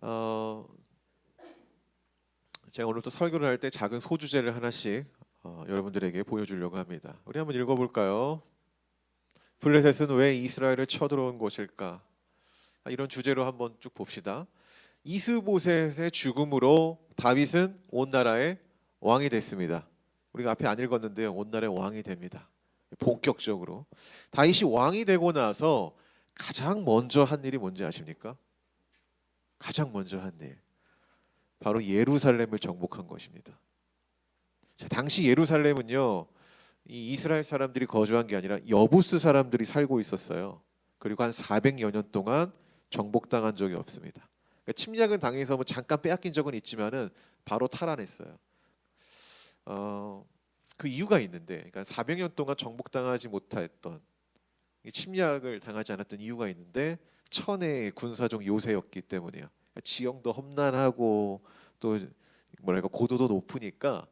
어, 제가 오늘 또 설교를 할 때 작은 소주제를 하나씩 여러분들에게 보여주려고 합니다. 우리 한번 읽어볼까요? 블레셋은 왜 이스라엘을 쳐들어온 곳일까? 이런 주제로 한번 쭉 봅시다. 이스보셋의 죽음으로 다윗은 온 나라의 왕이 됐습니다. 우리가 앞에 안 읽었는데요, 온 나라의 왕이 됩니다. 본격적으로 다윗이 왕이 되고 나서 가장 먼저 한 일이 뭔지 아십니까? 가장 먼저 한 일, 바로 예루살렘을 정복한 것입니다. 자, 당시 예루살렘은요, 이 이스라엘 사람들이 거주한 게 아니라 여부스 사람들이 살고 있었어요. 그리고 한 400여 년 동안 정복당한 적이 없습니다. 그러니까 침략은 당해서 뭐 잠깐 빼앗긴 적은 있지만은 바로 탈환했어요. 그 이유가 있는데, 그러니까 400년 동안 정복당하지 못했던, 이 침략을 당하지 않았던 이유가 있는데 천의 군사적 요새였기 때문이에요. 그러니까 지형도 험난하고 또 뭐랄까 고도도 높으니까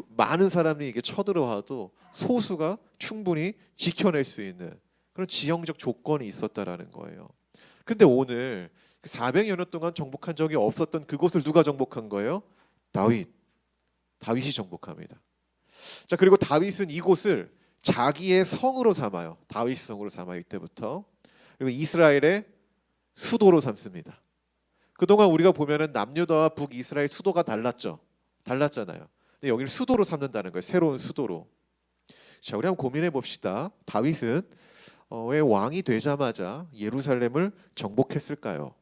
많은 사람이 이게 쳐들어와도 소수가 충분히 지켜낼 수 있는 그런 지형적 조건이 있었다라는 거예요. 근데 오늘 400여 년 동안 정복한 적이 없었던 그곳을 누가 정복한 거예요? 다윗이 정복합니다. 자, 그리고 다윗은 이곳을 자기의 성으로 삼아요. 다윗 성으로 삼아요. 이때부터. 그리고 이스라엘의 수도로 삼습니다. 그동안 우리가 보면은 남유다와 북이스라엘 수도가 달랐잖아요. 근데 여기를 수도로 삼는다는 거예요. 새로운 수도로. 자, 우리 한번 고민해 봅시다. 다윗은 왜 왕이 되자마자 예루살렘을 정복했을까요?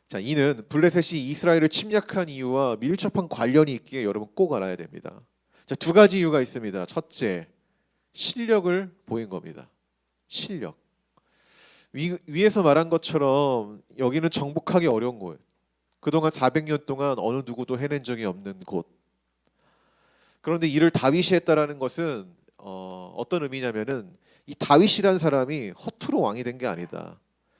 자, 이는 블레셋이 이스라엘을 침략한 이유와 밀접한 관련이 있기에 여러분 꼭 알아야 됩니다. 자, 두 가지 이유가 있습니다. 첫째, 실력을 보인 겁니다. 실력. 위에서 말한 것처럼 여기는 정복하기 어려운 곳. 그동안 400년 동안 어느 누구도 해낸 적이 없는 곳. 그런데 이를 다윗이 했다라는 것은 어떤 의미냐면은 이 다윗이란 사람이 허투루 왕이 된 게 아니다.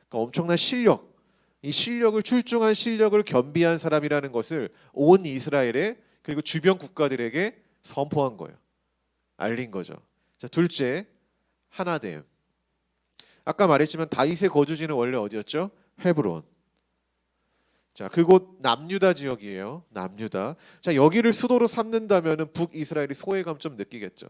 그러니까 엄청난 실력, 이 실력을 출중한 실력을 겸비한 사람이라는 것을 온 이스라엘에 그리고 주변 국가들에게 선포한 거예요. 알린 거죠. 자, 둘째, 하나됨. 아까 말했지만 다윗의 거주지는 원래 어디였죠? 헤브론. 자, 그곳 남유다 지역이에요. 남유다. 자, 여기를 수도로 삼는다면은 북이스라엘이 소외감 좀 느끼겠죠.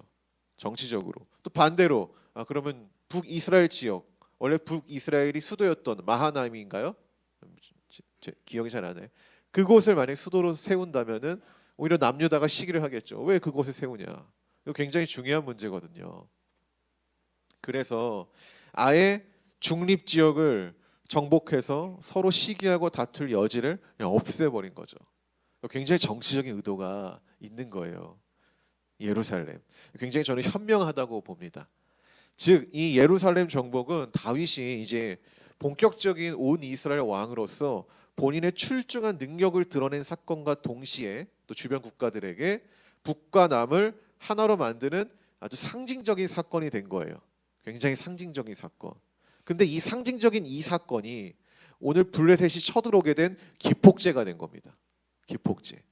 정치적으로. 또 반대로 그러면 북이스라엘 지역, 원래 북이스라엘이 수도였던 마하나임인가요? 기억이 잘 안 나요. 그곳을 만약 수도로 세운다면은 오히려 남유다가 시기를 하겠죠. 왜 그곳을 세우냐? 이거 굉장히 중요한 문제거든요. 그래서 아예 중립 지역을 정복해서 서로 시기하고 다툴 여지를 그냥 없애버린 거죠. 굉장히 정치적인 의도가 있는 거예요. 예루살렘. 굉장히 저는 현명하다고 봅니다. 즉, 이 예루살렘 정복은 다윗이 이제 본격적인 온 이스라엘 왕으로서 본인의 출중한 능력을 드러낸 사건과 동시에 또 주변 국가들에게 북과 남을 하나로 만드는 아주 상징적인 사건이 된 거예요. 굉장히 상징적인 사건. 근데 이 상징적인 이 사건이 오늘 블레셋이 쳐들어오게 된 기폭제가 된 겁니다. 기폭제.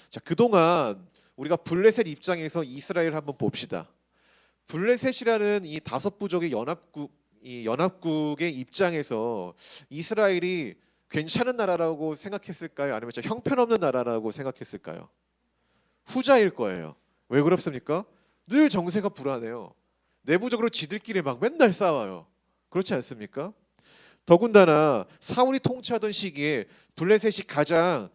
자, 그동안 우리가 블레셋 입장에서 이스라엘을 한번 봅시다. 블레셋이라는 이 다섯 부족의 연합국의 입장에서 이스라엘이 괜찮은 나라라고 생각했을까요? 아니면 진짜 형편없는 나라라고 생각했을까요? 후자일 거예요. 왜 그렇습니까? 늘 정세가 불안해요. 내부적으로 지들끼리 막 맨날 싸워요. 그렇지 않습니까? 더군다나 사울이 통치하던 시기에 블레셋이 가장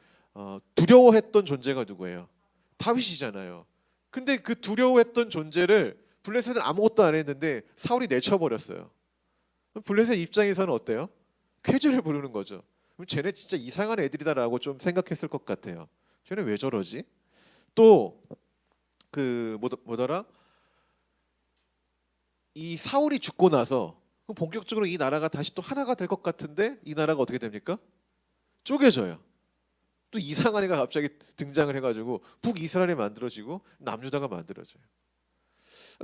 두려워했던 존재가 누구예요? 다윗이잖아요. 근데 그 두려워했던 존재를 블레셋은 아무것도 안 했는데 사울이 내쳐버렸어요. 블레셋 입장에서는 어때요? 쾌재를 부르는 거죠. 그럼 쟤네 진짜 이상한 애들이다라고 좀 생각했을 것 같아요. 쟤네 왜 저러지? 또 그 뭐더라? 이 사울이 죽고 나서 본격적으로 이 나라가 다시 또 하나가 될 것 같은데 이 나라가 어떻게 됩니까? 쪼개져요. 또 이상한 애가 갑자기 등장을 해가지고 북이스라엘이 만들어지고 남유다가 만들어져요.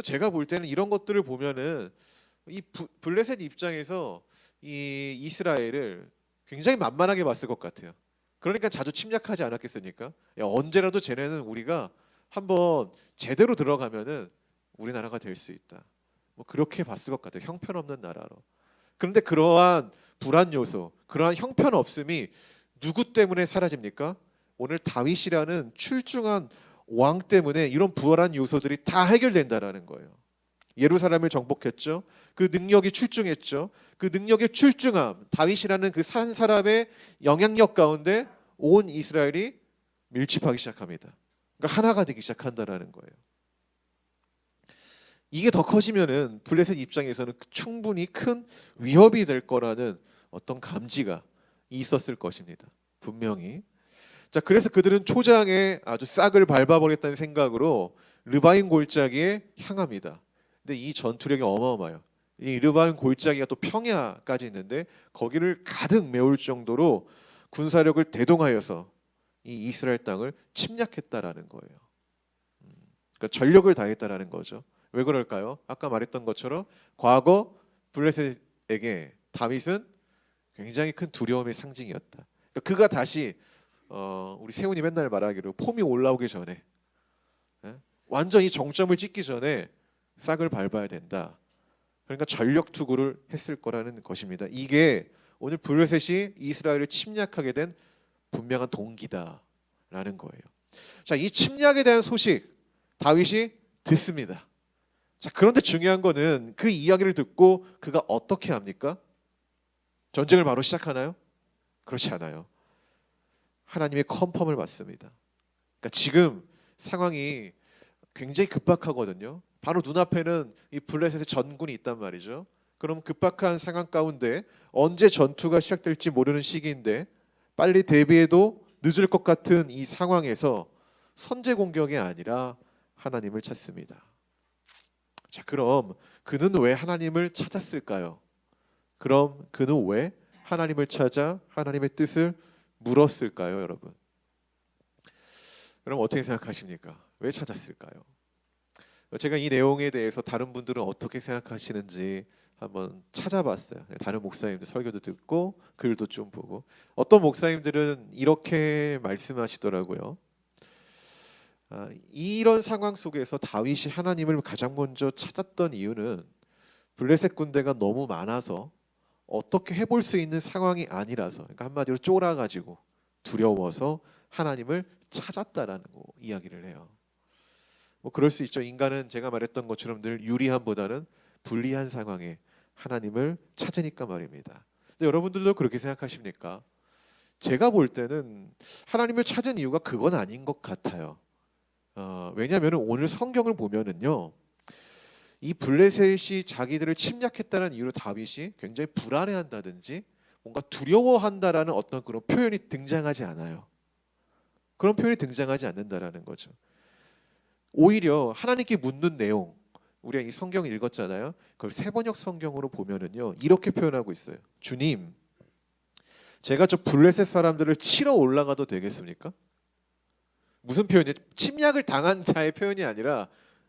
제가 볼 때는 이런 것들을 보면은 이 블레셋 입장에서 이 이스라엘을 굉장히 만만하게 봤을 것 같아요. 그러니까 자주 침략하지 않았겠습니까? 야, 언제라도 쟤네는 우리가 한번 제대로 들어가면은 우리나라가 될 수 있다. 뭐 그렇게 봤을 것 같아요. 형편없는 나라로. 그런데 그러한 불안 요소, 그러한 형편없음이 누구 때문에 사라집니까? 오늘 다윗이라는 출중한 왕 때문에 이런 부활한 요소들이 다 해결된다라는 거예요. 예루살렘을 정복했죠. 그 능력이 출중했죠. 그 능력의 출중함, 다윗이라는 그 산 사람의 영향력 가운데 온 이스라엘이 밀집하기 시작합니다. 그러니까 하나가 되기 시작한다라는 거예요. 이게 더 커지면은 블레셋 입장에서는 충분히 큰 위협이 될 거라는 어떤 감지가 있었을 것입니다. 분명히. 자, 그래서 그들은 초장에 아주 싹을 밟아버렸다는 생각으로 르바임 골짜기에 향합니다. 근데 이 전투력이 어마어마해요. 이 르바임 골짜기가 또 평야까지 있는데 거기를 가득 메울 정도로 군사력을 대동하여서 이 이스라엘 땅을 침략했다라는 거예요. 그러니까 전력을 다했다라는 거죠. 왜 그럴까요? 아까 말했던 것처럼 과거 블레셋에게 다윗은 굉장히 큰 두려움의 상징이었다. 그러니까 그가 다시 우리 세훈이 맨날 말하기로 폼이 올라오기 전에 완전히 정점을 찍기 전에 싹을 밟아야 된다. 그러니까 전력 투구를 했을 거라는 것입니다. 이게 오늘 블레셋이 이스라엘을 침략하게 된 분명한 동기다라는 거예요. 자, 이 침략에 대한 소식 다윗이 듣습니다. 자, 그런데 중요한 거는 그 이야기를 듣고 그가 어떻게 합니까? 전쟁을 바로 시작하나요? 그렇지 않아요. 하나님의 컨펌을 받습니다. 그러니까 지금 상황이 굉장히 급박하거든요. 바로 눈앞에는 이 블레셋의 전군이 있단 말이죠. 그럼 급박한 상황 가운데 언제 전투가 시작될지 모르는 시기인데 빨리 대비해도 늦을 것 같은 이 상황에서 선제 공격이 아니라 하나님을 찾습니다. 자, 그럼 그는 왜 하나님을 찾았을까요? 그럼 그는 왜 하나님을 찾아 하나님의 뜻을 물었을까요, 여러분? 그럼 어떻게 생각하십니까? 왜 찾았을까요? 제가 이 내용에 대해서 다른 분들은 어떻게 생각하시는지 한번 찾아봤어요. 다른 목사님들 설교도 듣고 글도 좀 보고 어떤 목사님들은 이렇게 말씀하시더라고요. 이런 상황 속에서 다윗이 하나님을 가장 먼저 찾았던 이유는 블레셋 군대가 너무 많아서 어떻게 해볼 수 있는 상황이 아니라서, 그러니까 한마디로 쫄아가지고 두려워서 하나님을 찾았다라는 거 이야기를 해요. 뭐 그럴 수 있죠. 인간은 제가 말했던 것처럼 늘 유리함보다는 불리한 상황에 하나님을 찾으니까 말입니다. 근데 여러분들도 그렇게 생각하십니까? 제가 볼 때는 하나님을 찾은 이유가 그건 아닌 것 같아요. 왜냐하면 오늘 성경을 보면은요, 이 블레셋이 자기들을 침략했다는 이유로 다윗이 굉장히 불안해한다든지 뭔가 두려워한다라는 어떤 그런 표현이 등장하지 않아요. 그런 표현이 등장하지 않는다라는 거죠. 오히려 하나님께 묻는 내용, 우리가 이 성경을 읽었잖아요. 그걸 세번역 성경으로 보면은요, 이렇게 표현하고 있어요. 주님, 제가 저 블레셋 사람들을 치러 올라가도 되겠습니까? 무슨 표현이에요? 침략을 당한 자의 표현이 아니라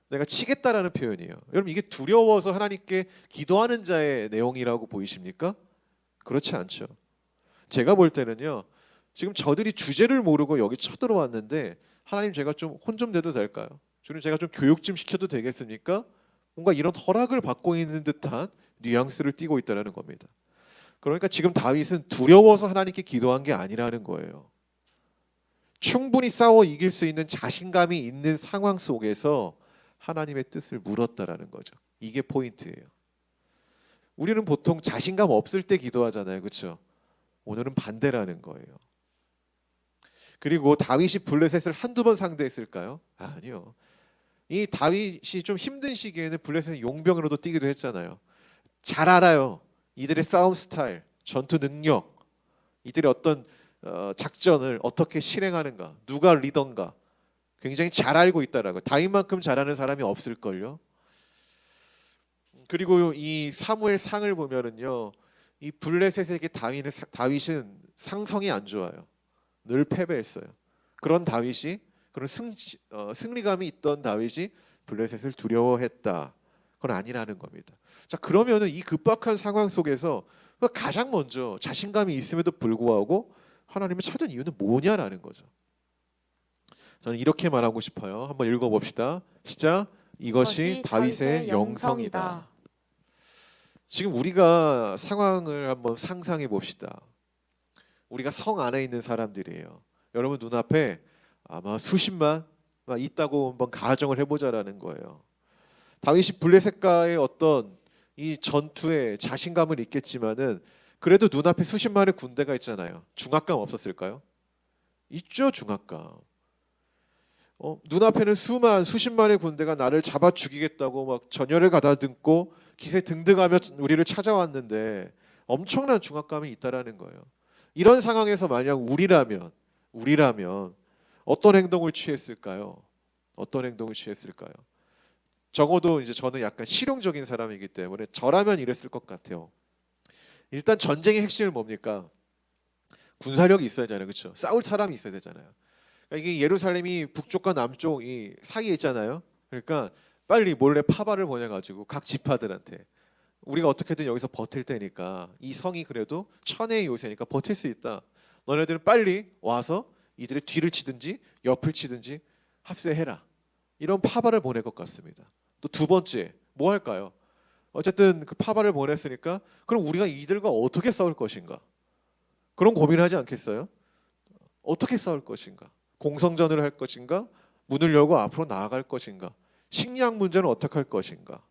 내가 치겠다라는 표현이에요. 여러분, 이게 두려워서 하나님께 기도하는 자의 내용이라고 보이십니까? 그렇지 않죠. 제가 볼 때는요, 지금 저들이 주제를 모르고 여기 쳐들어왔는데 하나님, 제가 좀 혼 좀 내도 될까요? 주님, 제가 좀 교육 좀 시켜도 되겠습니까? 뭔가 이런 허락을 받고 있는 듯한 뉘앙스를 띠고 있다는 겁니다. 그러니까 지금 다윗은 두려워서 하나님께 기도한 게 아니라는 거예요. 충분히 싸워 이길 수 있는 자신감이 있는 상황 속에서 하나님의 뜻을 물었다라는 거죠. 이게 포인트예요. 우리는 보통 자신감 없을 때 기도하잖아요, 그렇죠? 오늘은 반대라는 거예요. 그리고 다윗이 블레셋을 한두 번 상대했을까요? 아니요. 이 다윗이 좀 힘든 시기에는 블레셋 용병으로도 뛰기도 했잖아요. 잘 알아요. 이들의 싸움 스타일, 전투 능력, 이들의 어떤 작전을 어떻게 실행하는가, 누가 리더인가 굉장히 잘 알고 있다라고. 다윗만큼 잘하는 사람이 없을걸요. 그리고 이 사무엘 상을 보면은요, 이 블레셋에게 다윗은 상성이 안 좋아요. 늘 패배했어요. 그런 다윗이, 그런 승리감이 있던 다윗이 블레셋을 두려워했다. 그건 아니라는 겁니다. 자, 그러면은 이 급박한 상황 속에서 가장 먼저 자신감이 있음에도 불구하고 하나님을 찾은 이유는 뭐냐라는 거죠. 저는 이렇게 말하고 싶어요. 한번 읽어봅시다. 시작. 이것이 다윗의 영성이다. 지금 우리가 상황을 한번 상상해 봅시다. 우리가 성 안에 있는 사람들이에요. 여러분 눈앞에 아마 수십만 있다고 한번 가정을 해보자라는 거예요. 다윗이 블레셋과의 어떤 이 전투에 자신감을 있겠지만은 그래도 눈앞에 수십만의 군대가 있잖아요. 중압감 없었을까요? 있죠, 중압감. 눈앞에는 수십만의 군대가 나를 잡아 죽이겠다고 막 전열을 가다듬고 기세 등등하며 우리를 찾아왔는데 엄청난 중압감이 있다라는 거예요. 이런 상황에서 만약 우리라면 어떤 행동을 취했을까요? 어떤 행동을 취했을까요? 적어도 이제 저는 약간 실용적인 사람이기 때문에 저라면 이랬을 것 같아요. 일단 전쟁의 핵심은 뭡니까? 군사력이 있어야 되잖아요, 그렇죠? 싸울 사람이 있어야 되잖아요. 그러니까 이게 예루살렘이 북쪽과 남쪽 이 사이에 있잖아요. 그러니까 빨리 몰래 파발을 보내가지고 각 지파들한테 우리가 어떻게든 여기서 버틸 테니까 이 성이 그래도 천혜의 요새니까 버틸 수 있다. 너네들은 빨리 와서 이들의 뒤를 치든지 옆을 치든지 합세해라. 이런 파발을 보낼 것 같습니다. 또 두 번째 뭐 할까요? 어쨌든 그 파발을 보냈으니까 그럼 우리가 이들과 어떻게 싸울 것인가? 그런 고민하지 않겠어요? 어떻게 싸울 것인가? 공성전을 할 것인가? 문을 열고 앞으로 나아갈 것인가? 식량 문제는 어떻게 할 것인가?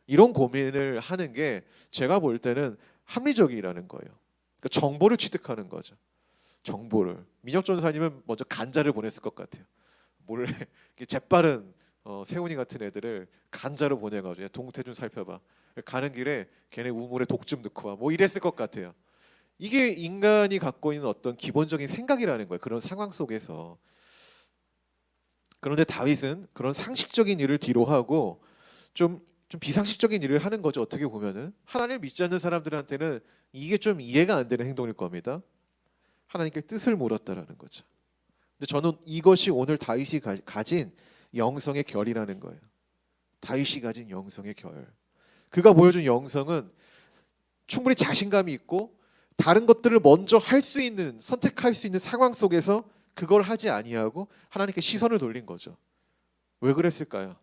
이런 고민을 하는 게 제가 볼 때는 합리적이라는 거예요. 그러니까 정보를 취득하는 거죠. 정보를. 민혁 전사님은 먼저 간자를 보냈을 것 같아요. 몰래 재빠른 세훈이 같은 애들을 간자로 보내가지고 동태준 살펴봐. 가는 길에 걔네 우물에 독 좀 넣고 와. 뭐 이랬을 것 같아요. 이게 인간이 갖고 있는 어떤 기본적인 생각이라는 거예요. 그런 상황 속에서. 그런데 다윗은 그런 상식적인 일을 뒤로 하고 좀 비상식적인 일을 하는 거죠. 어떻게 보면은 하나님을 믿지 않는 사람들한테는 이게 좀 이해가 안 되는 행동일 겁니다. 하나님께 뜻을 물었다라는 거죠. 근데 저는 이것이 오늘 다윗이 가진 영성의 결이라는 거예요. 다윗이 가진 영성의 결. 그가 보여준 영성은 충분히 자신감이 있고 다른 것들을 먼저 할 수 있는 선택할 수 있는 상황 속에서 그걸 하지 아니하고 하나님께 시선을 돌린 거죠. 왜 그랬을까요?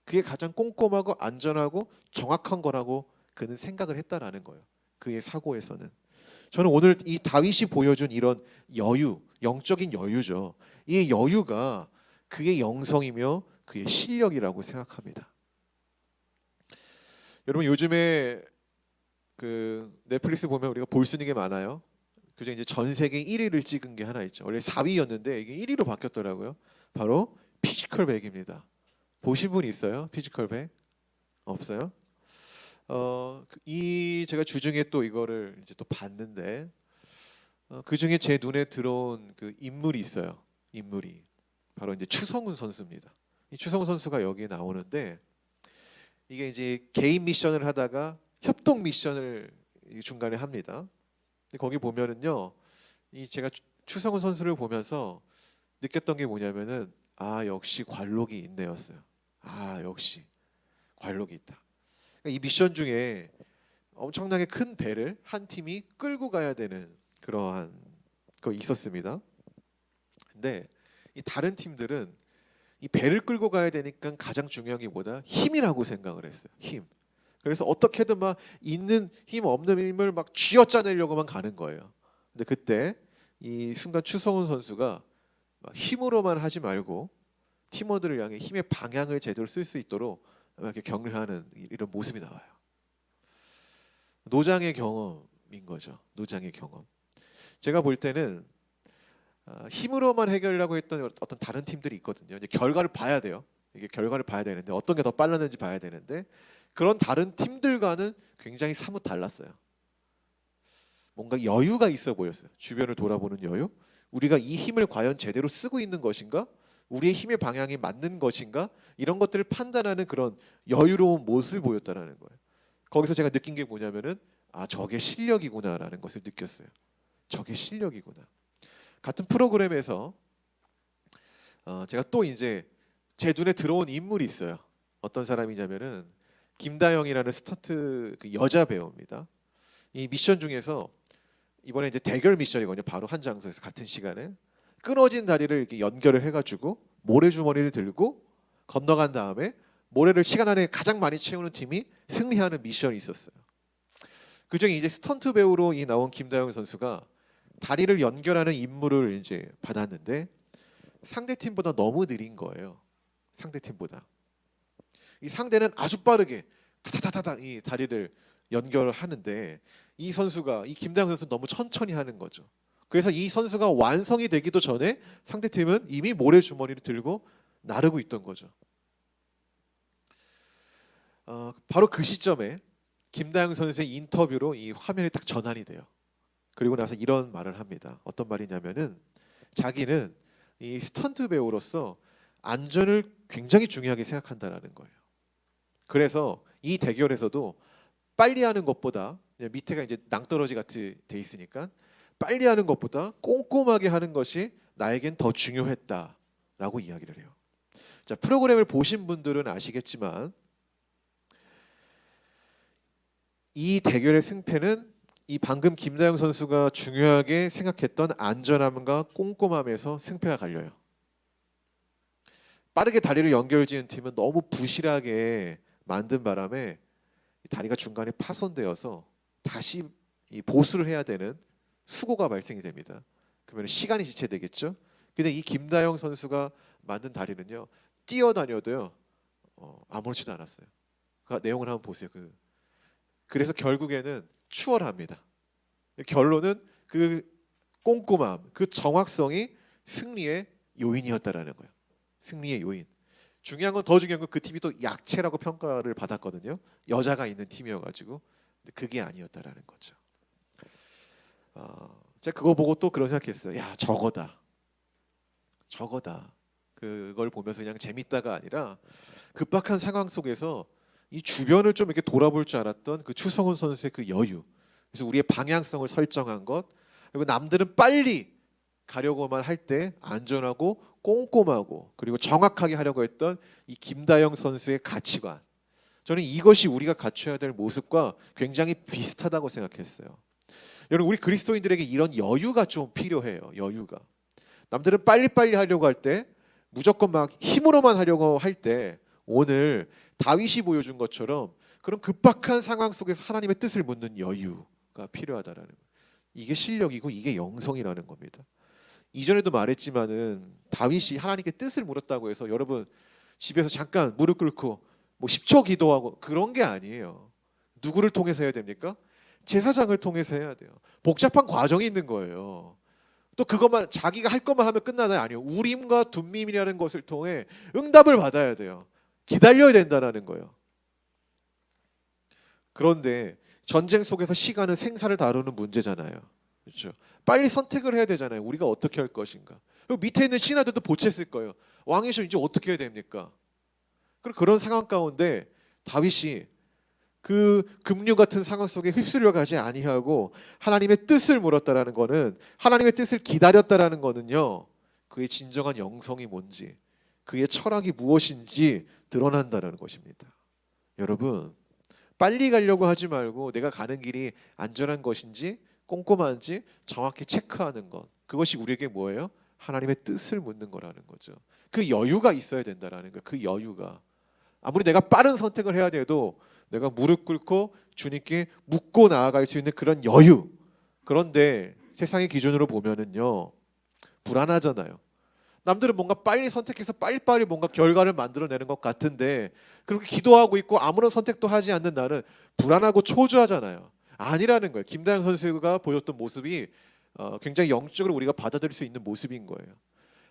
그게 가장 꼼꼼하고 안전하고 정확한 거라고 그는 생각을 했다라는 거예요. 그의 사고에서는. 저는 오늘 이 다윗이 보여준 이런 여유, 영적인 여유죠. 이 여유가 그의 영성이며 그의 실력이라고 생각합니다. 여러분 요즘에 그 넷플릭스 보면 우리가 볼 수 있는 게 많아요. 그중에 이제 전 세계 1위를 찍은 게 하나 있죠. 원래 4위였는데 이게 1위로 바뀌었더라고요. 바로 피지컬 백입니다. 보신 분 있어요? 피지컬 백? 없어요? 이 제가 주중에 또 이거를 이제 또 봤는데 그 중에 제 눈에 들어온 그 인물이 있어요. 인물이 바로 이제 추성훈 선수입니다. 이 추성훈 선수가 여기에 나오는데 이게 이제 개인 미션을 하다가 협동 미션을 중간에 합니다. 근데 거기 보면은요, 이 제가 추성훈 선수를 보면서 느꼈던 게 뭐냐면은 아 역시 관록이 있네였어요. 아 역시 관록이 있다. 그러니까 이 미션 중에 엄청나게 큰 배를 한 팀이 끌고 가야 되는 그러한 거 있었습니다. 근데 이 다른 팀들은 이 배를 끌고 가야 되니까 가장 중요한 게 뭐다? 힘이라고 생각을 했어요. 힘. 그래서 어떻게든 막 있는 힘 없는 힘을 막 쥐어짜내려고만 가는 거예요. 근데 그때 이 순간 추성훈 선수가 막 힘으로만 하지 말고 팀원들을 향해 힘의 방향을 제대로 쓸 수 있도록 이렇게 격려하는 이런 모습이 나와요. 노장의 경험인 거죠. 노장의 경험. 제가 볼 때는 힘으로만 해결하려고 했던 어떤 다른 팀들이 있거든요. 이제 결과를 봐야 돼요. 이게 결과를 봐야 되는데 어떤 게 더 빨랐는지 봐야 되는데 그런 다른 팀들과는 굉장히 사뭇 달랐어요. 뭔가 여유가 있어 보였어요. 주변을 돌아보는 여유. 우리가 이 힘을 과연 제대로 쓰고 있는 것인가? 우리의 힘의 방향이 맞는 것인가? 이런 것들을 판단하는 그런 여유로운 모습을 보였다는 거예요. 거기서 제가 느낀 게 뭐냐면은 아 저게 실력이구나라는 것을 느꼈어요. 저게 실력이구나. 같은 프로그램에서 제가 또 이제 제 눈에 들어온 인물이 있어요. 어떤 사람이냐면은 김다영이라는 스타트 그 여자 배우입니다. 이 미션 중에서 이번에 이제 대결 미션이거든요. 바로 한 장소에서 같은 시간에 끊어진 다리를 이렇게 연결을 해가지고 모래주머니를 들고 건너간 다음에 모래를 시간 안에 가장 많이 채우는 팀이 승리하는 미션이 있었어요. 그중에 이제 스턴트 배우로 이 나온 김다영 선수가 다리를 연결하는 임무를 이제 받았는데 상대 팀보다 너무 느린 거예요. 상대 팀보다. 이 상대는 아주 빠르게 타타타타 이 다리를 연결하는데 이 김다영 선수 너무 천천히 하는 거죠. 그래서 이 선수가 완성이 되기도 전에 상대 팀은 이미 모래주머니를 들고 나르고 있던 거죠. 바로 그 시점에 김다영 선수의 인터뷰로 이 화면이 딱 전환이 돼요. 그리고 나서 이런 말을 합니다. 어떤 말이냐면은 자기는 이 스턴트 배우로서 안전을 굉장히 중요하게 생각한다라는 거예요. 그래서 이 대결에서도 빨리 하는 것보다 밑에가 이제 낭떠러지 같이 돼 있으니까 빨리 하는 것보다 꼼꼼하게 하는 것이 나에겐 더 중요했다라고 이야기를 해요. 자, 프로그램을 보신 분들은 아시겠지만 이 대결의 승패는 이 방금 김다영 선수가 중요하게 생각했던 안전함과 꼼꼼함에서 승패가 갈려요. 빠르게 다리를 연결지은 팀은 너무 부실하게 만든 바람에 다리가 중간에 파손되어서 다시 이 보수를 해야 되는 수고가 발생이 됩니다. 그러면 시간이 지체되겠죠. 근데 이 김다영 선수가 만든 다리는요, 뛰어다녀도요 아무렇지도 않았어요. 그 내용을 한번 보세요. 그래서 결국에는 추월합니다. 결론은 그 꼼꼼함, 그 정확성이 승리의 요인이었다라는 거예요. 승리의 요인. 더 중요한 건 그 팀이 또 약체라고 평가를 받았거든요. 여자가 있는 팀이어가지고. 근데 그게 아니었다라는 거죠. 제가 그거 보고 또 그런 생각했어요. 야, 저거다. 그걸 보면서 그냥 재밌다가 아니라 급박한 상황 속에서 이 주변을 좀 이렇게 돌아볼 줄 알았던 그 추성훈 선수의 그 여유. 그래서 우리의 방향성을 설정한 것. 그리고 남들은 빨리 가려고만 할 때 안전하고 꼼꼼하고 그리고 정확하게 하려고 했던 이 김다영 선수의 가치관. 저는 이것이 우리가 갖춰야 될 모습과 굉장히 비슷하다고 생각했어요. 여러분, 우리 그리스도인들에게 이런 여유가 좀 필요해요. 여유가. 남들은 빨리빨리 하려고 할 때 무조건 막 힘으로만 하려고 할 때 오늘 다윗이 보여준 것처럼 그런 급박한 상황 속에서 하나님의 뜻을 묻는 여유가 필요하다라는 거예요. 이게 실력이고 이게 영성이라는 겁니다. 이전에도 말했지만은 다윗이 하나님께 뜻을 물었다고 해서 여러분 집에서 잠깐 무릎 꿇고 뭐 10초 기도하고 그런 게 아니에요. 누구를 통해서 해야 됩니까? 제사장을 통해서 해야 돼요. 복잡한 과정이 있는 거예요. 또 그것만 자기가 할 것만 하면 끝나는 아니에요. 우림과 둠밈이라는 것을 통해 응답을 받아야 돼요. 기다려야 된다는 거예요. 그런데 전쟁 속에서 시간은 생사를 다루는 문제잖아요. 그렇죠? 빨리 선택을 해야 되잖아요. 우리가 어떻게 할 것인가. 그리고 밑에 있는 신하들도 보챘을 거예요. 왕이셔 이제 어떻게 해야 됩니까? 그런 상황 가운데 다윗이 그 급류 같은 상황 속에 휩쓸려 가지 아니하고 하나님의 뜻을 물었다라는 거는 하나님의 뜻을 기다렸다라는 거는요. 그의 진정한 영성이 뭔지 그의 철학이 무엇인지 드러난다는 것입니다. 여러분, 빨리 가려고 하지 말고 내가 가는 길이 안전한 것인지 꼼꼼한지 정확히 체크하는 것. 그것이 우리에게 뭐예요? 하나님의 뜻을 묻는 거라는 거죠. 그 여유가 있어야 된다라는 거예요. 그 여유가. 아무리 내가 빠른 선택을 해야 돼도 내가 무릎 꿇고 주님께 묻고 나아갈 수 있는 그런 여유. 그런데 세상의 기준으로 보면은요. 불안하잖아요. 남들은 뭔가 빨리 선택해서 빨리빨리 뭔가 결과를 만들어내는 것 같은데 그렇게 기도하고 있고 아무런 선택도 하지 않는 나는 불안하고 초조하잖아요. 아니라는 거예요. 김다영 선수가 보였던 모습이 굉장히 영적으로 우리가 받아들일 수 있는 모습인 거예요.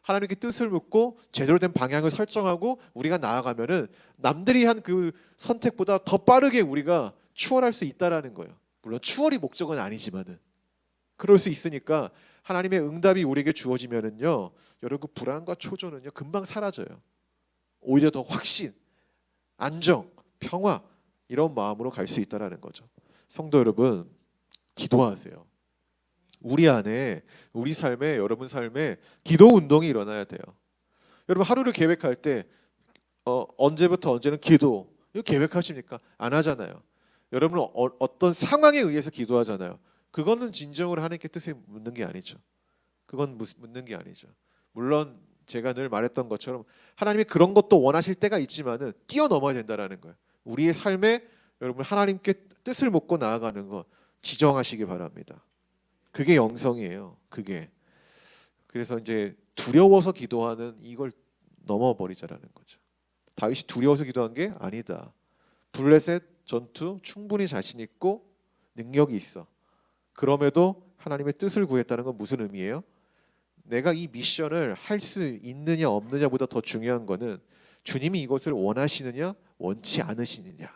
하나님께 뜻을 묻고 제대로 된 방향을 설정하고 우리가 나아가면은 남들이 한 그 선택보다 더 빠르게 우리가 추월할 수 있다라는 거예요. 물론 추월이 목적은 아니지만은 그럴 수 있으니까 하나님의 응답이 우리에게 주어지면은요, 여러분 그 불안과 초조는요 금방 사라져요. 오히려 더 확신, 안정, 평화 이런 마음으로 갈 수 있다라는 거죠. 성도 여러분, 기도하세요. 우리 안에 우리 삶에 여러분 삶에 기도 운동이 일어나야 돼요. 여러분 하루를 계획할 때 언제부터 언제는 기도 이거 계획하십니까? 안 하잖아요. 여러분은 어떤 상황에 의해서 기도하잖아요. 그거는 진정으로 하나님께 뜻에 묻는 게 아니죠. 그건 묻는 게 아니죠. 물론 제가 늘 말했던 것처럼 하나님이 그런 것도 원하실 때가 있지만은 뛰어넘어야 된다라는 거예요. 우리의 삶에 여러분 하나님께 뜻을 묻고 나아가는 것 지정하시기 바랍니다. 그게 영성이에요. 그게. 그래서 이제 두려워서 기도하는 이걸 넘어버리자라는 거죠. 다윗이 두려워서 기도한 게 아니다. 블레셋 전투 충분히 자신 있고 능력이 있어. 그럼에도 하나님의 뜻을 구했다는 건 무슨 의미예요? 내가 이 미션을 할 수 있느냐 없느냐보다 더 중요한 거는 주님이 이것을 원하시느냐 원치 않으시느냐.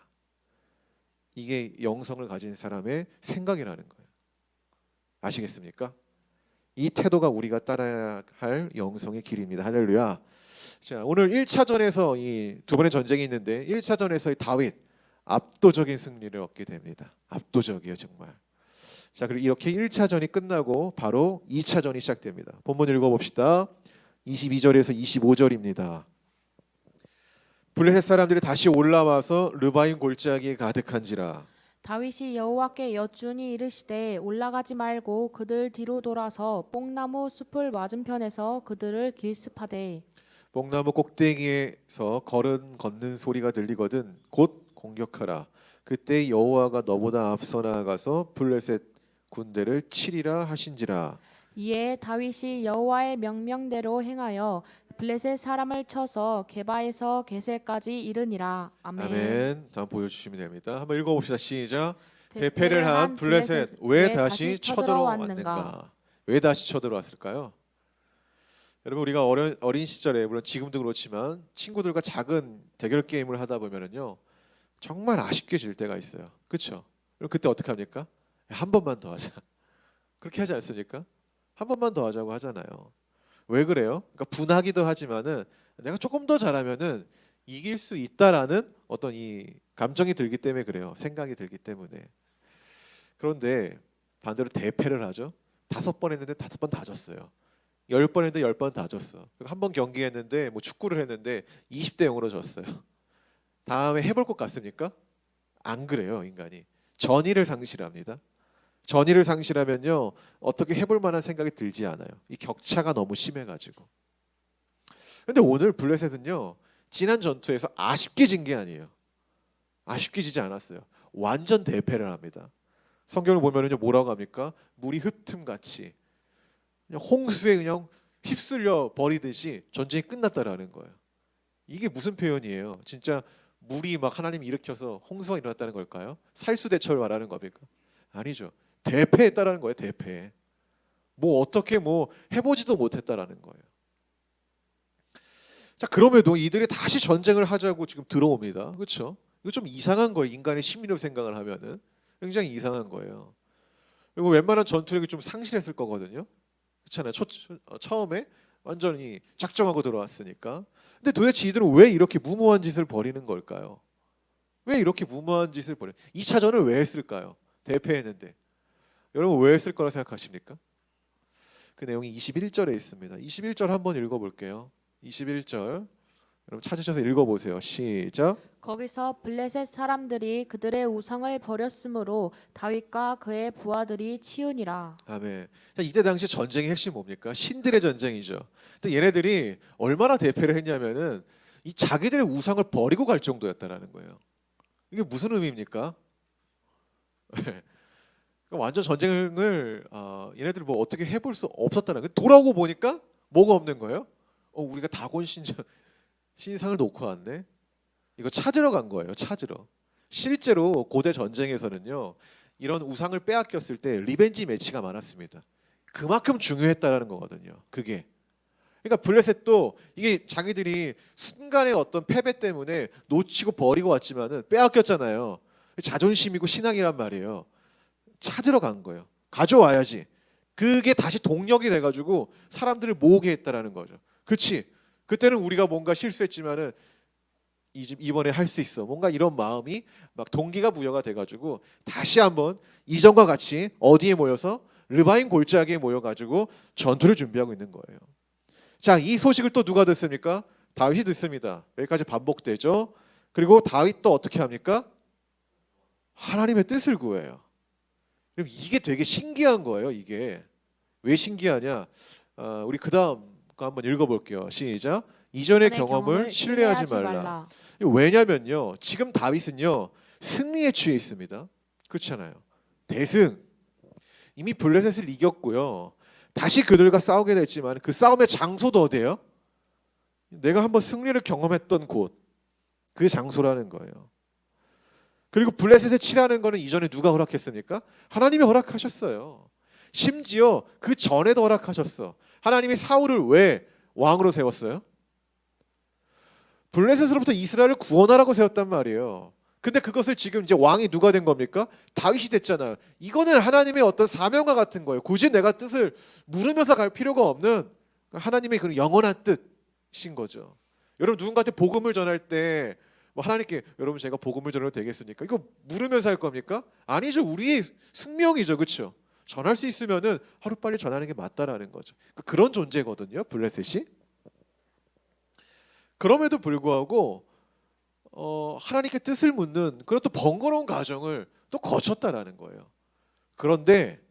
이게 영성을 가진 사람의 생각이라는 거예요. 아시겠습니까? 이 태도가 우리가 따라야 할 영성의 길입니다. 할렐루야. 자, 오늘 1차전에서 이 두 번의 전쟁이 있는데 1차전에서의 다윗 압도적인 승리를 얻게 됩니다. 압도적이에요, 정말. 자, 그리고 이렇게 1차전이 끝나고 바로 2차전이 시작됩니다. 본문 읽어봅시다. 22절에서 25절입니다. 블레셋 사람들이 다시 올라와서 르바임 골짜기에 가득한지라. 다윗이 여호와께 여쭈니 이르시되 올라가지 말고 그들 뒤로 돌아서 뽕나무 숲을 맞은편에서 그들을 길습하되 뽕나무 꼭대기에서 걷는 소리가 들리거든 곧 공격하라. 그때 여호와가 너보다 앞서 나아가서 블레셋 군대를 치리라 하신지라. 이에 다윗이 여호와의 명령대로 행하여 블레셋 사람을 쳐서 게바에서 게셀까지 이르니라. 아멘. 아멘. 다음 보여주시면 됩니다. 한번 읽어봅시다. 시작. 대패를 한 블레셋 왜 다시 쳐들어왔는가? 왜 다시 쳐들어왔을까요? 여러분, 우리가 어린 시절에, 물론 지금도 그렇지만 친구들과 작은 대결 게임을 하다 보면은요 정말 아쉽게 질 때가 있어요. 그렇죠? 그럼 그때 어떻게 합니까? 한 번만 더 하자. 그렇게 하지 않습니까? 한 번만 더 하자고 하잖아요. 왜 그래요? 그러니까 분하기도 하지만은 내가 조금 더 잘하면은 이길 수 있다라는 어떤 이 감정이 들기 때문에 그래요. 생각이 들기 때문에. 그런데 반대로 대패를 하죠. 5번 했는데 5번 다 졌어요. 10번 했는데 10번 다 졌어. 한 번 경기했는데 뭐 축구를 했는데 20대 0으로 졌어요. 다음에 해볼 것 같습니까? 안 그래요, 인간이. 전의를 상실합니다. 전의를 상실하면요 어떻게 해볼 만한 생각이 들지 않아요. 이 격차가 너무 심해가지고. 근데 오늘 블레셋은요 지난 전투에서 아쉽게 진 게 아니에요. 아쉽게 지지 않았어요. 완전 대패를 합니다. 성경을 보면은요 뭐라고 합니까? 물이 흩음같이 그냥 홍수에 그냥 휩쓸려 버리듯이 전쟁이 끝났다라는 거예요. 이게 무슨 표현이에요? 진짜 물이 막 하나님이 일으켜서 홍수가 일어났다는 걸까요? 살수대처를 말하는 겁니까? 아니죠. 대패했다라는 거예요. 대패. 뭐 어떻게 뭐 해보지도 못했다라는 거예요. 자, 그럼에도 이들이 다시 전쟁을 하자고 지금 들어옵니다. 그렇죠? 이거 좀 이상한 거예요. 인간의 심리로 생각을 하면은 굉장히 이상한 거예요. 그리고 웬만한 전투력이 좀 상실했을 거거든요. 그렇잖아요. 처음에 완전히 작정하고 들어왔으니까. 근데 도대체 이들은 왜 이렇게 무모한 짓을 벌이는 걸까요? 왜 이렇게 무모한 짓을 벌여? 2차전을 왜 했을까요? 대패했는데. 여러분 왜 했을 거라 생각하십니까? 그 내용이 21절에 있습니다. 21절 한번 읽어볼게요. 21절 여러분 찾으셔서 읽어보세요. 시작. 거기서 블레셋 사람들이 그들의 우상을 버렸으므로 다윗과 그의 부하들이 치우니라. 아멘. 자, 이때 당시 전쟁의 핵심 뭡니까? 신들의 전쟁이죠. 근데 얘네들이 얼마나 대패를 했냐면은 이 자기들의 우상을 버리고 갈 정도였다라는 거예요. 이게 무슨 의미입니까? 완전 전쟁을 얘네들이 뭐 어떻게 해볼 수 없었다는 거예요. 돌아오고 보니까 뭐가 없는 거예요? 우리가 다곤 신상을 놓고 왔네. 이거 찾으러 간 거예요. 찾으러. 실제로 고대 전쟁에서는요 이런 우상을 빼앗겼을 때 리벤지 매치가 많았습니다. 그만큼 중요했다라는 거거든요. 그게. 그러니까 블레셋도 이게 자기들이 순간의 어떤 패배 때문에 놓치고 버리고 왔지만은 빼앗겼잖아요. 자존심이고 신앙이란 말이에요. 찾으러 간 거예요. 가져와야지. 그게 다시 동력이 돼가지고 사람들을 모으게 했다라는 거죠. 그렇지. 그때는 우리가 뭔가 실수했지만은 이번에 할 수 있어. 뭔가 이런 마음이 막 동기가 부여가 돼가지고 다시 한번 이전과 같이 어디에 모여서 르바임 골짜기에 모여가지고 전투를 준비하고 있는 거예요. 자, 이 소식을 또 누가 듣습니까? 다윗이 듣습니다. 여기까지 반복되죠. 그리고 다윗 또 어떻게 합니까? 하나님의 뜻을 구해요. 그럼 이게 되게 신기한 거예요. 이게 왜 신기하냐? 우리 그 다음 거 한번 읽어볼게요. 시작. 이전의 경험을 신뢰하지 말라. 왜냐면요, 지금 다윗은요 승리에 취해 있습니다. 그렇잖아요. 대승. 이미 블레셋을 이겼고요. 다시 그들과 싸우게 됐지만 그 싸움의 장소도 어디예요? 내가 한번 승리를 경험했던 곳, 그 장소라는 거예요. 그리고 블레셋을 치라는 거는 이전에 누가 허락했습니까? 하나님이 허락하셨어요. 심지어 그 전에도 허락하셨어. 하나님이 사울을 왜 왕으로 세웠어요? 블레셋으로부터 이스라엘을 구원하라고 세웠단 말이에요. 근데 그것을 지금 이제 왕이 누가 된 겁니까? 다윗이 됐잖아요. 이거는 하나님의 어떤 사명과 같은 거예요. 굳이 내가 뜻을 물으면서 갈 필요가 없는 하나님의 그 영원한 뜻인 거죠. 여러분 누군가한테 복음을 전할 때 뭐 하나님께 여러분 제가 복음을 전해도 되겠습니까? 이거 물으면서 할 겁니까? 아니죠. 우리의 숙명이죠. 그렇죠? 전할 수 있으면은 하루빨리 전하는 게 맞다라는 거죠. 그런 존재거든요. 블레셋이. 그럼에도 불구하고 하나님께 뜻을 묻는 그런 또 번거로운 과정을 또 거쳤다라는 거예요. 그런데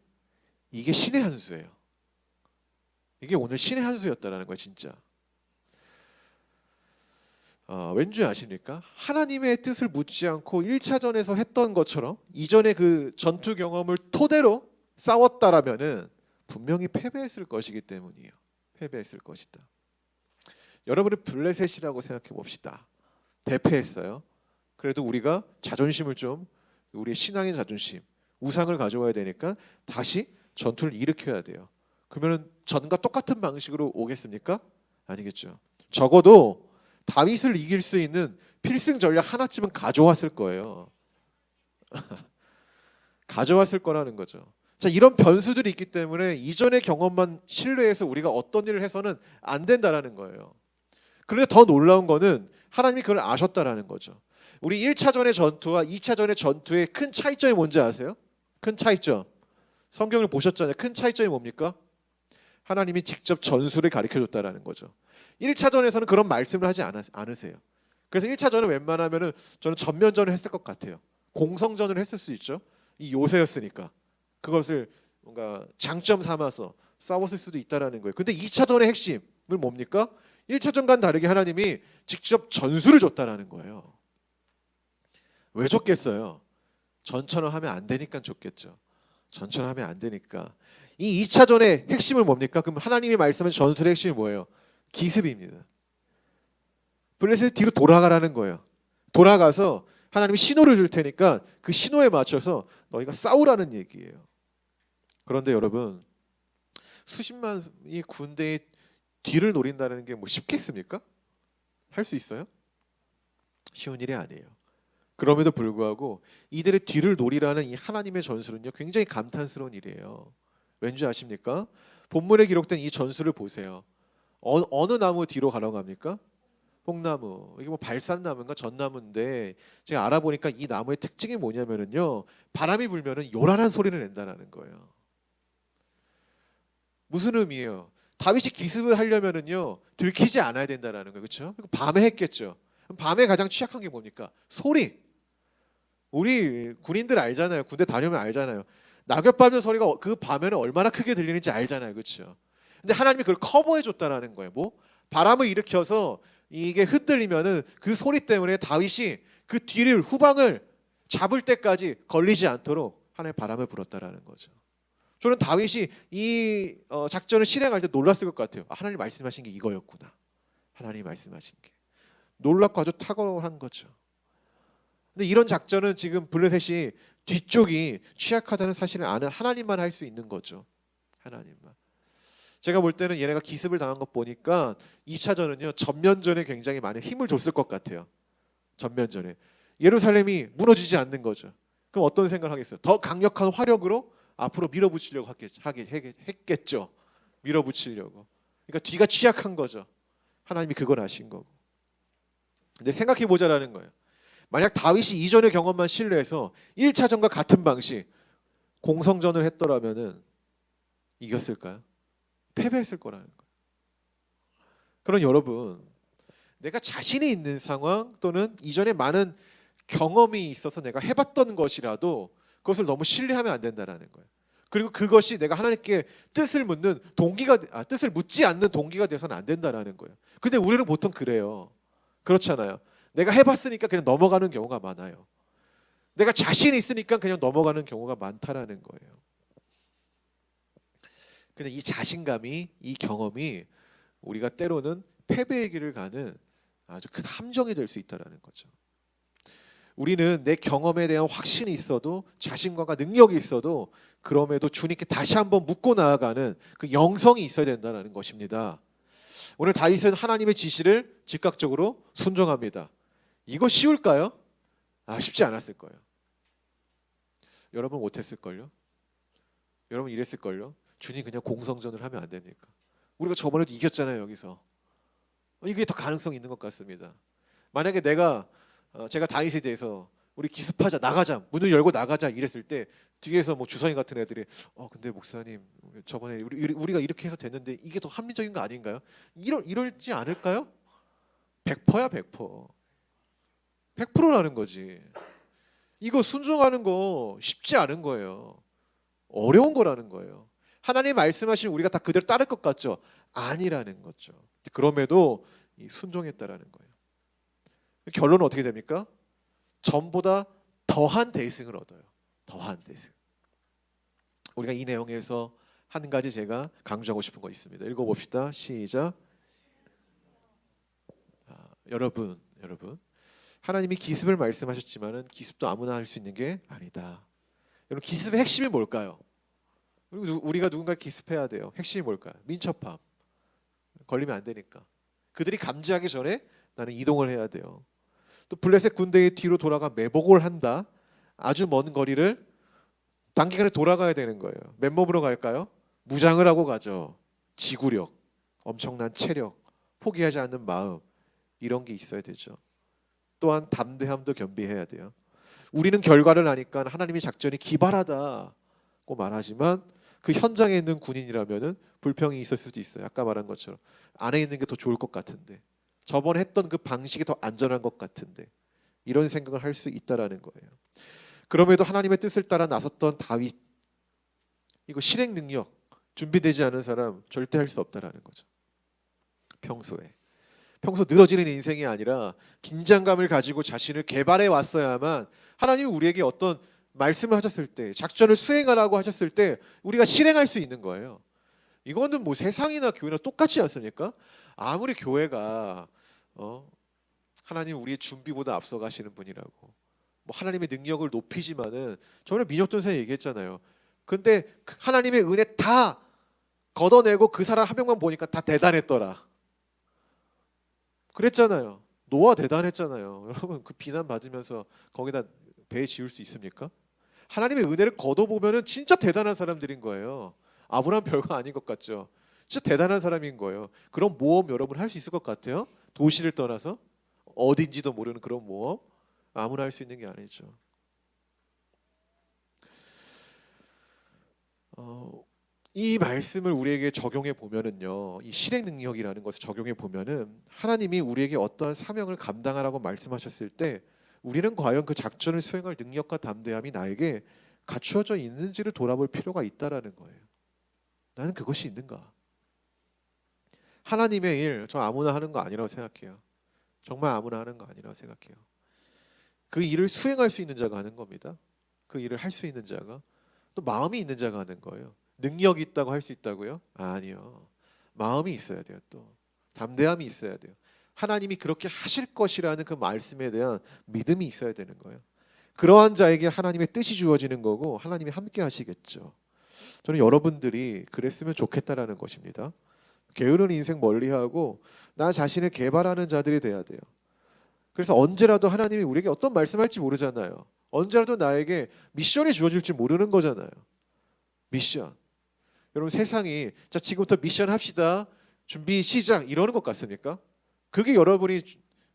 이게 신의 한 수예요. 이게 오늘 신의 한 수였다라는 거예요, 진짜. 왠지 아십니까? 하나님의 뜻을 묻지 않고 1차전에서 했던 것처럼 이전의 그 전투 경험을 토대로 싸웠다라면은 분명히 패배했을 것이기 때문이에요. 패배했을 것이다. 여러분의 블레셋이라고 생각해 봅시다. 대패했어요. 그래도 우리가 자존심을 좀 우리의 신앙의 자존심, 우상을 가져와야 되니까 다시 전투를 일으켜야 돼요. 그러면 전과 똑같은 방식으로 오겠습니까? 아니겠죠. 적어도 다윗을 이길 수 있는 필승 전략 하나쯤은 가져왔을 거예요. 가져왔을 거라는 거죠. 자, 이런 변수들이 있기 때문에 이전의 경험만 신뢰해서 우리가 어떤 일을 해서는 안 된다라는 거예요. 그런데 더 놀라운 거는 하나님이 그걸 아셨다라는 거죠. 우리 1차전의 전투와 2차전의 전투의 큰 차이점이 뭔지 아세요? 큰 차이점. 성경을 보셨잖아요. 큰 차이점이 뭡니까? 하나님이 직접 전술을 가르쳐줬다라는 거죠. 1차전에서는 그런 말씀을 하지 않으세요. 그래서 1차전은 웬만하면은 저는 전면전을 했을 것 같아요. 공성전을 했을 수 있죠. 이 요새였으니까 그것을 뭔가 장점 삼아서 싸웠을 수도 있다라는 거예요. 근데 2차전의 핵심은 뭡니까? 1차전과는 다르게 하나님이 직접 전술을 줬다라는 거예요. 왜 줬겠어요? 전처럼 하면 안 되니까 줬겠죠. 전처럼 하면 안 되니까. 이 2차전의 핵심은 뭡니까? 그럼 하나님이 말씀한 전술의 핵심이 뭐예요? 기습입니다. 블레셋 뒤로 돌아가라는 거예요. 돌아가서 하나님이 신호를 줄 테니까 그 신호에 맞춰서 너희가 싸우라는 얘기예요. 그런데 여러분 수십만이 군대의 뒤를 노린다는 게 뭐 쉽겠습니까? 할 수 있어요? 쉬운 일이 아니에요. 그럼에도 불구하고 이들의 뒤를 노리라는 이 하나님의 전술은요 굉장히 감탄스러운 일이에요. 왠지 아십니까? 본문에 기록된 이 전술을 보세요. 어느 나무 뒤로 가라고 합니까? 뽕나무. 이게 뭐 발산나무인가 전나무인데 제가 알아보니까 이 나무의 특징이 뭐냐면은요 바람이 불면은 요란한 소리를 낸다는 거예요. 무슨 의미예요? 다윗이 기습을 하려면은요 들키지 않아야 된다는 거예요. 그렇죠? 밤에 했겠죠. 그럼 밤에 가장 취약한 게 뭡니까? 소리. 우리 군인들 알잖아요. 군대 다녀오면 알잖아요. 낙엽 밟는 소리가 그 밤에는 얼마나 크게 들리는지 알잖아요. 그렇죠? 근데 하나님이 그걸 커버해 줬다라는 거예요. 뭐? 바람을 일으켜서 이게 흔들리면은 그 소리 때문에 다윗이 그 뒤를 후방을 잡을 때까지 걸리지 않도록 하나님의 바람을 불었다라는 거죠. 저는 다윗이 이 작전을 실행할 때 놀랐을 것 같아요. 하나님 말씀하신 게 이거였구나. 하나님 말씀하신 게 놀랍고 아주 탁월한 거죠. 근데 이런 작전은 지금 블레셋이 뒤쪽이 취약하다는 사실을 아는 하나님만 할 수 있는 거죠. 하나님만. 제가 볼 때는 얘네가 기습을 당한 것 보니까 2차전은요 전면전에 굉장히 많은 힘을 줬을 것 같아요. 전면전에 예루살렘이 무너지지 않는 거죠. 그럼 어떤 생각을 하겠어요? 더 강력한 화력으로 앞으로 밀어붙이려고 했겠죠. 밀어붙이려고. 그러니까 뒤가 취약한 거죠. 하나님이 그걸 아신 거고. 근데 생각해 보자라는 거예요. 만약 다윗이 이전의 경험만 신뢰해서 1차전과 같은 방식 공성전을 했더라면은 이겼을까요? 패배했을 거라는 거예요. 그럼 여러분, 내가 자신이 있는 상황 또는 이전에 많은 경험이 있어서 내가 해봤던 것이라도 그것을 너무 신뢰하면 안 된다라는 거예요. 그리고 그것이 내가 하나님께 뜻을 묻는 뜻을 묻지 않는 동기가 돼서는 안 된다라는 거예요. 근데 우리는 보통 그래요. 그렇잖아요. 내가 해봤으니까 그냥 넘어가는 경우가 많아요. 내가 자신이 있으니까 그냥 넘어가는 경우가 많다라는 거예요. 근데 이 자신감이, 이 경험이 우리가 때로는 패배의 길을 가는 아주 큰 함정이 될 수 있다라는 거죠. 우리는 내 경험에 대한 확신이 있어도, 자신감과 능력이 있어도, 그럼에도 주님께 다시 한번 묻고 나아가는 그 영성이 있어야 된다는 것입니다. 오늘 다윗은 하나님의 지시를 즉각적으로 순종합니다. 이거 쉬울까요? 쉽지 않았을 거예요. 여러분 못했을걸요? 여러분 이랬을걸요? 주님 그냥 공성전을 하면 안 됩니까? 우리가 저번에도 이겼잖아요 여기서. 이게 더 가능성이 있는 것 같습니다. 만약에 제가 다윗에 대해서 우리 기습하자, 나가자, 문을 열고 나가자 이랬을 때 뒤에서 뭐 주선이 같은 애들이 근데 목사님 저번에 우리가 이렇게 해서 됐는데 이게 더 합리적인 거 아닌가요? 이럴지 않을까요? 100%야 100%. 100%라는 거지. 이거 순종하는 거 쉽지 않은 거예요. 어려운 거라는 거예요. 하나님 말씀하신 우리가 다 그대로 따를 것 같죠? 아니라는 거죠. 그럼에도 순종했다라는 거예요. 결론은 어떻게 됩니까? 전보다 더한 대승을 얻어요. 더한 대승. 우리가 이 내용에서 한 가지 제가 강조하고 싶은 거 있습니다. 읽어봅시다. 시작. 여러분, 하나님이 기습을 말씀하셨지만은 기습도 아무나 할 수 있는 게 아니다. 여러분 기습의 핵심이 뭘까요? 우리가 누군가를 기습해야 돼요. 핵심이 뭘까요? 민첩함. 걸리면 안 되니까. 그들이 감지하기 전에 나는 이동을 해야 돼요. 또 블레셋 군대의 뒤로 돌아가 매복을 한다. 아주 먼 거리를 단기간에 돌아가야 되는 거예요. 맨몸으로 갈까요? 무장을 하고 가죠. 지구력, 엄청난 체력, 포기하지 않는 마음, 이런 게 있어야 되죠. 또한 담대함도 겸비해야 돼요. 우리는 결과를 아니까 하나님의 작전이 기발하다고 말하지만 그 현장에 있는 군인이라면은 불평이 있을 수도 있어요. 아까 말한 것처럼 안에 있는 게 더 좋을 것 같은데, 저번에 했던 그 방식이 더 안전한 것 같은데, 이런 생각을 할 수 있다라는 거예요. 그럼에도 하나님의 뜻을 따라 나섰던 다윗, 이거 실행 능력 준비되지 않은 사람 절대 할 수 없다라는 거죠. 평소 늘어지는 인생이 아니라 긴장감을 가지고 자신을 개발해 왔어야만 하나님이 우리에게 어떤 말씀을 하셨을 때, 작전을 수행하라고 하셨을 때 우리가 실행할 수 있는 거예요. 이거는 뭐 세상이나 교회나 똑같지 않습니까? 아무리 교회가 하나님 우리의 준비보다 앞서가시는 분이라고, 뭐 하나님의 능력을 높이지만은, 저번에 민혁돈 선생님 얘기했잖아요. 근데 하나님의 은혜 다 걷어내고 그 사람 한 명만 보니까 다 대단했더라. 그랬잖아요. 노아 대단했잖아요. 여러분 그 비난 받으면서 거기다 배 지을 수 있습니까? 하나님의 은혜를 걷어보면은 진짜 대단한 사람들인 거예요. 아브라함 별거 아닌 것 같죠? 진짜 대단한 사람인 거예요. 그런 모험 여러분 할 수 있을 것 같아요? 도시를 떠나서 어딘지도 모르는 그런 모험 아무나 할 수 있는 게 아니죠. 이 말씀을 우리에게 적용해 보면은요, 이 실행 능력이라는 것을 적용해 보면은 하나님이 우리에게 어떠한 사명을 감당하라고 말씀하셨을 때 우리는 과연 그 작전을 수행할 능력과 담대함이 나에게 갖추어져 있는지를 돌아볼 필요가 있다라는 거예요. 나는 그것이 있는가? 하나님의 일, 저 아무나 하는 거 아니라고 생각해요. 정말 아무나 하는 거 아니라고 생각해요. 그 일을 수행할 수 있는 자가 하는 겁니다. 그 일을 할 수 있는 자가, 또 마음이 있는 자가 하는 거예요. 능력이 있다고 할 수 있다고요? 아니요. 마음이 있어야 돼요. 또 담대함이 있어야 돼요. 하나님이 그렇게 하실 것이라는 그 말씀에 대한 믿음이 있어야 되는 거예요. 그러한 자에게 하나님의 뜻이 주어지는 거고 하나님이 함께 하시겠죠. 저는 여러분들이 그랬으면 좋겠다라는 것입니다. 게으른 인생 멀리하고 나 자신을 개발하는 자들이 돼야 돼요. 그래서 언제라도 하나님이 우리에게 어떤 말씀할지 모르잖아요. 언제라도 나에게 미션이 주어질지 모르는 거잖아요. 미션. 여러분 세상이 자 지금부터 미션 합시다. 준비 시작 이러는 것 같습니까? 그게 여러분이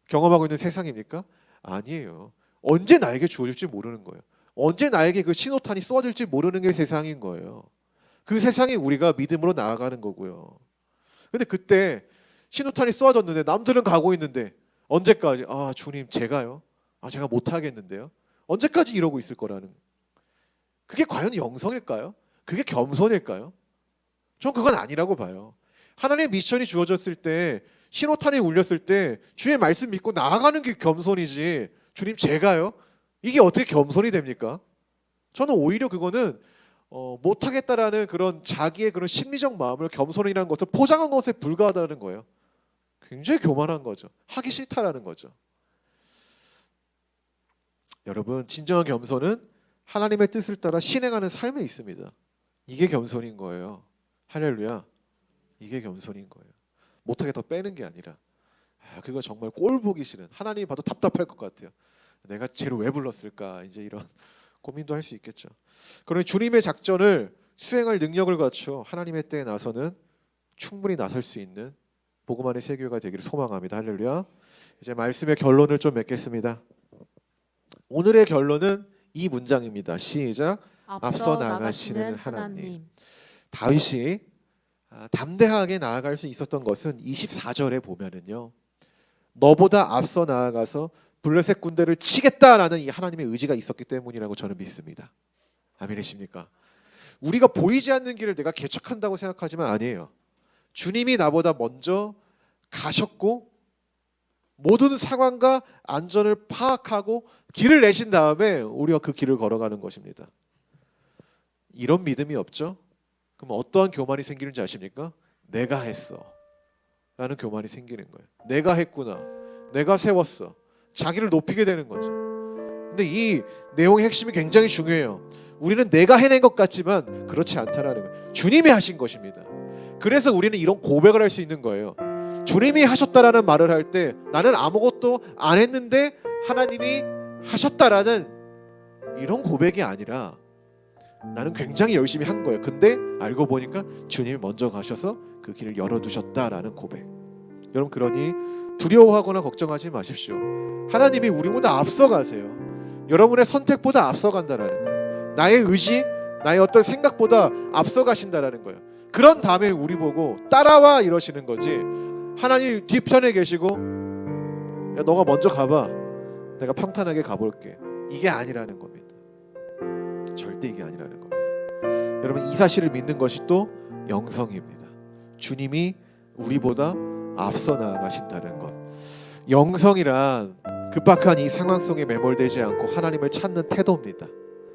경험하고 있는 세상입니까? 아니에요. 언제 나에게 주어질지 모르는 거예요. 언제 나에게 그 신호탄이 쏘아질지 모르는 게 세상인 거예요. 그 세상이 우리가 믿음으로 나아가는 거고요. 근데 그때 신호탄이 쏘아졌는데 남들은 가고 있는데 언제까지? 주님 제가요? 제가 못하겠는데요? 언제까지 이러고 있을 거라는, 그게 과연 영성일까요? 그게 겸손일까요? 전 그건 아니라고 봐요. 하나님의 미션이 주어졌을 때, 신호탄이 울렸을 때 주의 말씀 믿고 나아가는 게 겸손이지, 주님 제가요? 이게 어떻게 겸손이 됩니까? 저는 오히려 그거는 못하겠다라는 그런 자기의 그런 심리적 마음을 겸손이라는 것을 포장한 것에 불과하다는 거예요. 굉장히 교만한 거죠. 하기 싫다라는 거죠. 여러분, 진정한 겸손은 하나님의 뜻을 따라 실행하는 삶에 있습니다. 이게 겸손인 거예요. 할렐루야. 이게 겸손인 거예요. 못하게 더 빼는 게 아니라 그거 정말 꼴 보기 싫은, 하나님이 봐도 답답할 것 같아요. 내가 쟤를 왜 불렀을까, 이제 이런 고민도 할 수 있겠죠. 그러니 주님의 작전을 수행할 능력을 갖추어 하나님의 때에 나서는 충분히 나설 수 있는 복음 안의 세교회가 되기를 소망합니다. 할렐루야. 이제 말씀의 결론을 좀 맺겠습니다. 오늘의 결론은 이 문장입니다. 시작. 앞서 나가시는 하나님. 다윗이 담대하게 나아갈 수 있었던 것은 24절에 보면은요, 너보다 앞서 나아가서 블레셋 군대를 치겠다라는 이 하나님의 의지가 있었기 때문이라고 저는 믿습니다. 아멘이십니까? 우리가 보이지 않는 길을 내가 개척한다고 생각하지만 아니에요. 주님이 나보다 먼저 가셨고 모든 상황과 안전을 파악하고 길을 내신 다음에 우리가 그 길을 걸어가는 것입니다. 이런 믿음이 없죠? 그럼 어떠한 교만이 생기는지 아십니까? 내가 했어 라는 교만이 생기는 거예요. 내가 했구나, 내가 세웠어, 자기를 높이게 되는 거죠. 근데 이 내용의 핵심이 굉장히 중요해요. 우리는 내가 해낸 것 같지만 그렇지 않다라는 거예요. 주님이 하신 것입니다. 그래서 우리는 이런 고백을 할 수 있는 거예요. 주님이 하셨다라는 말을 할 때 나는 아무것도 안 했는데 하나님이 하셨다라는 이런 고백이 아니라 나는 굉장히 열심히 한 거예요. 근데 알고 보니까 주님이 먼저 가셔서 그 길을 열어두셨다라는 고백. 여러분, 그러니 두려워하거나 걱정하지 마십시오. 하나님이 우리보다 앞서가세요. 여러분의 선택보다 앞서간다라는 거예요. 나의 의지, 나의 어떤 생각보다 앞서가신다라는 거예요. 그런 다음에 우리 보고 따라와 이러시는 거지, 하나님 뒤편에 계시고 야, 너가 먼저 가봐, 내가 평탄하게 가볼게, 이게 아니라는 겁니다. 절대 이게 아니라는 겁니다. 여러분, 이 사실을 믿는 것이 또 영성입니다. 주님이 우리보다 앞서 나아가신다는 것. 영성이란 급박한 이 상황 속에 매몰되지 않고 하나님을 찾는 태도입니다.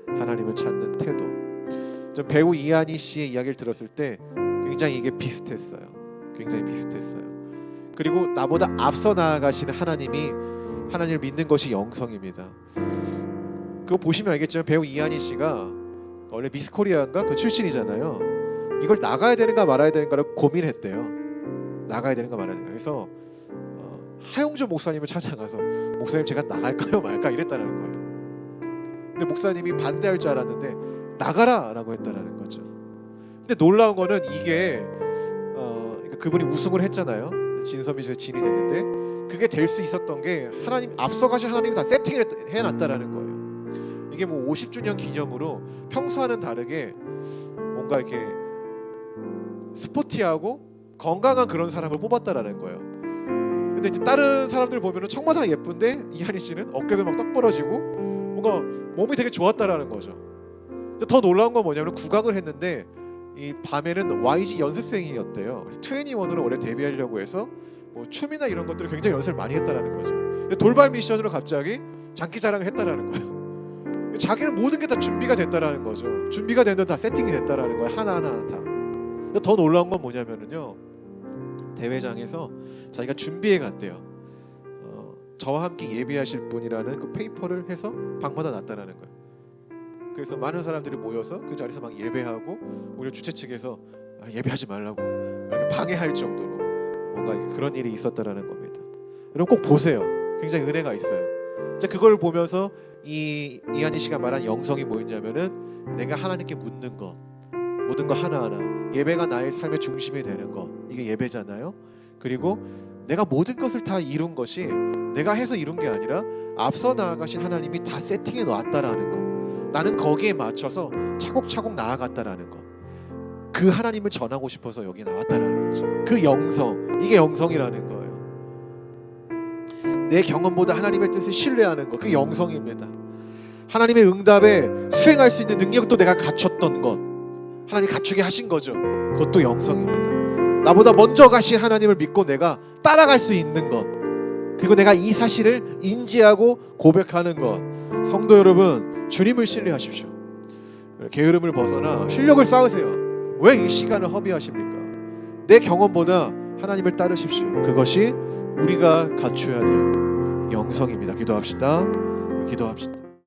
하나님을 찾는 태도. 전 배우 이한희 씨의 이야기를 들었을 때 굉장히 이게 비슷했어요. 굉장히 비슷했어요. 그리고 나보다 앞서 나아가시는 하나님을 믿는 것이 영성입니다. 그거 보시면 알겠지만 배우 이한희 씨가 원래 미스 코리아인가 그 출신이잖아요. 이걸 나가야 되는가 말아야 되는가를 고민했대요. 나가야 되는가 말아야 되는가. 그래서 하용조 목사님을 찾아가서 목사님 제가 나갈까요 말까 이랬다는 거예요. 근데 목사님이 반대할 줄 알았는데 나가라라고 했다는 거죠. 근데 놀라운 거는 이게 그러니까 그분이 우승을 했잖아요. 진섬이에서 진이 됐는데 그게 될 수 있었던 게 하나님 앞서가신 하나님이 다 세팅을 해놨다라는 거예요. 이게 뭐 50주년 기념으로 평소와는 다르게 뭔가 이렇게 스포티하고 건강한 그런 사람을 뽑았다라는 거예요. 근데 이제 다른 사람들 보면은 정말 다 예쁜데 이한희 씨는 어깨도 막 떡 벌어지고 뭔가 몸이 되게 좋았다라는 거죠. 더 놀라운 건 뭐냐면 국악을 했는데 이 밤에는 YG 연습생이었대요. 그래서 2NE1으로 원래 데뷔하려고 해서 뭐 춤이나 이런 것들을 굉장히 연습을 많이 했다라는 거죠. 돌발 미션으로 갑자기 장기자랑을 했다라는 거예요. 자기는 모든 게 다 준비가 됐다라는 거죠. 준비가 됐는데 다 세팅이 됐다라는 거예요. 하나하나 다. 더 놀라운 건 뭐냐면은요, 대회장에서 자기가 준비해 갔대요. 저와 함께 예배하실 분이라는 그 페이퍼를 해서 방마다 놨다라는 거예요. 그래서 많은 사람들이 모여서 그 자리에서 막 예배하고 오히려 주최 측에서 예배하지 말라고 이렇게 방해할 정도로 뭔가 그런 일이 있었다라는 겁니다. 여러분 꼭 보세요. 굉장히 은혜가 있어요. 이제 그걸 보면서 이한희 씨가 말한 영성이 뭐였냐면은 내가 하나님께 묻는 것, 모든 거 하나하나, 예배가 나의 삶의 중심이 되는 것, 이게 예배잖아요. 그리고 내가 모든 것을 다 이룬 것이 내가 해서 이룬 게 아니라 앞서 나아가신 하나님이 다 세팅해 놨다라는 거. 나는 거기에 맞춰서 차곡차곡 나아갔다라는 거. 그 하나님을 전하고 싶어서 여기 나왔다라는 거죠. 그 영성, 이게 영성이라는 거예요. 내 경험보다 하나님의 뜻을 신뢰하는 거, 그게 영성입니다. 하나님의 응답에 수행할 수 있는 능력도 내가 갖췄던 것, 하나님 갖추게 하신 거죠. 그것도 영성입니다. 나보다 먼저 가신 하나님을 믿고 내가 따라갈 수 있는 것, 그리고 내가 이 사실을 인지하고 고백하는 것. 성도 여러분, 주님을 신뢰하십시오. 게으름을 벗어나 실력을 쌓으세요. 왜 이 시간을 허비하십니까? 내 경험보다 하나님을 따르십시오. 그것이 우리가 갖춰야 될 영성입니다. 기도합시다. 기도합시다.